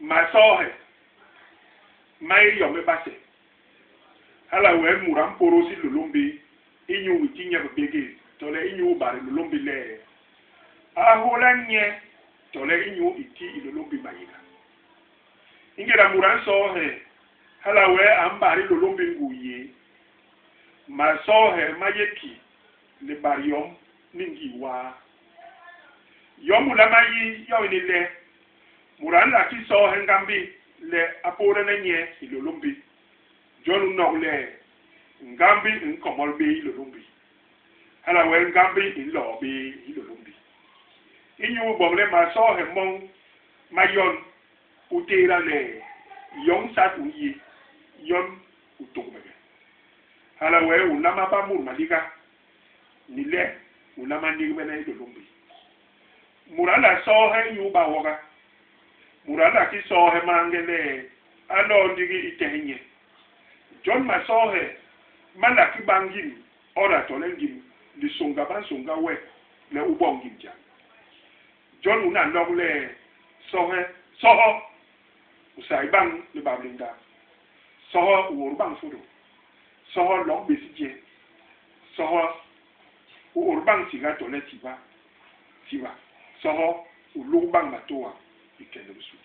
ma so he mai yo me base hala we muram poro si lulumbi inyu witinya bege tole inyu bare lulumbi le ahulanye tole inyu iti lulumbi mayika ingera muran so he hala we ambari lulumbi nguye ma so he mayeki le bariom ningi wa yomu la mayi yo ni le muran la ki so he ngambi le apore na nye ilolumbi jonu no le ngambi nkomol be ilolumbi hala we ngambi ilo be ilolumbi inyu bogle ma so he mon mayon utera le yon sat uyi yon utogbe hala we ulama ba mur malika ni le ulama ni be na ilolumbi murala so he yu ba woga murala ki so he mangele ano ndigi itenye John ma so he mala ki bangin ora to lengim di songa ban songa we le ubongim ja John una nogle so he so ho usai bang le bablinda so ho ur bang fudo so ho long besije so ho ur bang siga to le tiba so ho ulu bang matoa ikende busu